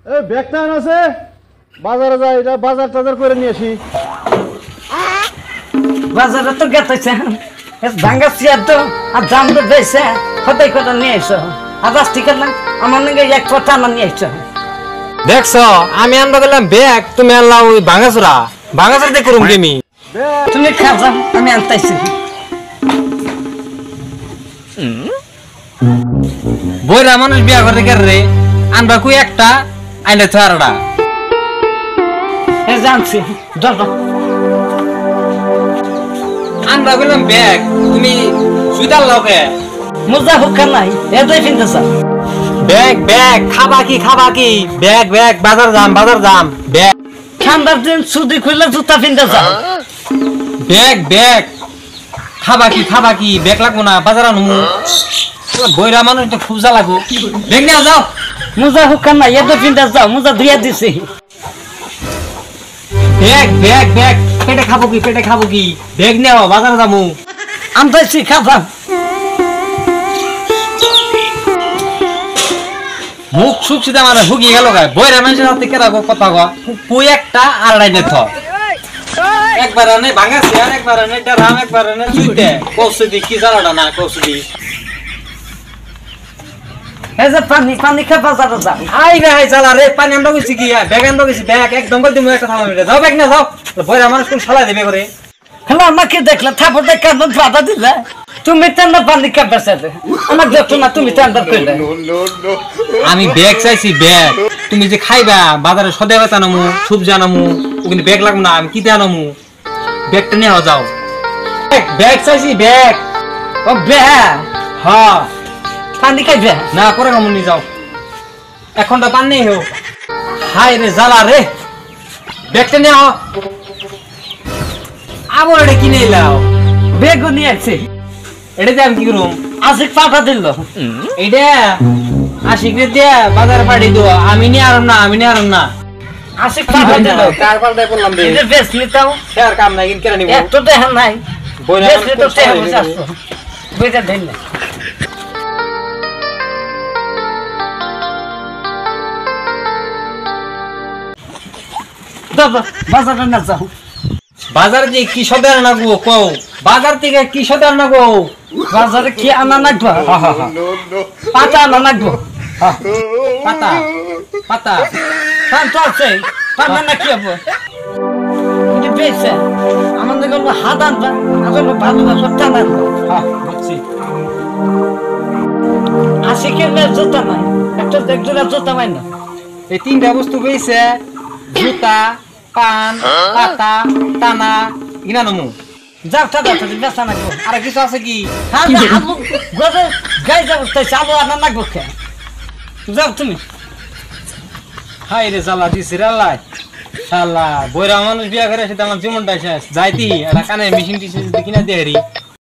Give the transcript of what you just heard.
এই ব্যাগটা আছে বাজারে যাই, এটা বাজার টাজার করে নিয়ে আসি। বাজারে তো গেতেছে ভাঙ্গা চেয়ার তো আর দাম তো বেশি হতাই কথা নিয়ে এসো আর রাস ঠিক না আমার নাকি এক কথা আমার নিয়ে এসো। দেখছো আমি আনবা গেলাম ব্যাগ, তুমি আনলা ওই ভাঙাচোরা দিয়ে করুম কেমি। তুমি খাও আমি আনতেছি। বইরা মানুষ বিয়া করে কে রে, আনবা কুই একটা আইলে চারটা। জানছি আনবা গেলাম ব্যাগ, তুমি সুইদার লগে মজা হুকা নাই এটাই কিনতে চাও। ব্যাগ খাবা কি ব্যাগ বাজার যাম ব্যাগ। ঠান্ডার দিন সুদি খুললে জুতা কিনতে চাও। ব্যাগ খাবা কি ব্যাগ লাগবো না বাজার আনু। বইরা মানুষ তো খুব যা লাগো, ব্যাগ নিয়ে যাও। মজা হুকা নাই এটা কিনতে চাও, মজা ধুইয়া দিছি। ব্যাগ পেটে খাবো কি ব্যাগ নেও বাজার যাবো। আনতেছি খাবা। মুখ সুখ সিধা মানে হুকিয়ে গেল গায়ে বইরা মানুষের হাতে কেরা কথা কয় কুই একটা আর রাইনে থ একবার আনে ভাঙা চেয়ার, একবার আনে ড্রাম, একবার আনে জুইতে কৌশি কি জ্বালাটা না কৌশি। এই যে পানি খাবা যাবো যাও। আই ভাই জ্বালা রে, পানি আনবা গেছি কি ব্যাগ আনবা গেছি ব্যাগ একদম করে তুমি একটা থামা মিলে যাও। ব্যাগ না যাও, বইরা মানুষ কোন শালা দেবে করে। হ্যালো আমাকে দেখলে থাপড় দেখা বাধা দিলে তুমি ঠান্ডা পানি খাবে সাথে আমার দেখো না তুমি ঠান্ডা করলে। আমি ব্যাগ চাইছি ব্যাগ, তুমি যে খাইবা বাজারে সদে বেতা নামু সবজি আনামু ওখানে ব্যাগ লাগবো না, আমি কিতে আনামু ব্যাগটা নিয়ে যাও। ব্যাগ চাইছি ব্যাগ। ও বেহা হ্যাঁ পানি খাইবে না পরে কামু নিয়ে যাও, এখনটা পান নেই হোক। হাই রে জ্বালা রে, ব্যাগটা নিয়ে আবার এটা কিনে এলাও। বেগুন নিয়ে আসছে এটাতে আমি কি করুম? আশিক পাঠা দিল এইটা আশিকরে দিয়া বাজারে পাঠিয়ে দেবো। আমি নিয়ে আরাম না আশিক পাঠা দিল কার পাল্টাই বললাম রে, এটা বেশ নিতাও আর কাম নাই কিন কেন নিব। এত দেখা নাই বইরা বেশ মানুষ নিতো তো টেহা সবাই বসে আসতো বইটা দেন না। দাদা বাজারে না যাও। বাজার যে কি সদার না গো কও, বাজার থেকে কি সদার না গো। বাজারে কি আনা নাকবা পাতা আনা নাকবো পাতা পান তো আছে পান না কি হবো এটা বেশে আমাদের গল্প হাত আনবা আসলে ভালোবাসা টান আনবো। বুঝছি। আশিকের জুতা নাই একটা দেখজোড়া জুতা পাই না। এই তিনটা বস্তু পেয়েছে, জুতা পান পাতা টানা কিনা নমু। যাও টাকা বেচা নাকবো আর কিছু আছে কি? হ্যাঁ আলু গজে গাই যাবো তাই আলু আনা নাকবো খে যাও তুমি। হাই রে জ্বালা দিছি রে আল্লাহ শালা বইরা মানুষ বিয়া করে সেটা আমার জীবনটা শেষ যাইতি একটা কানে মেশিন টিশিন কিনা দিয়ে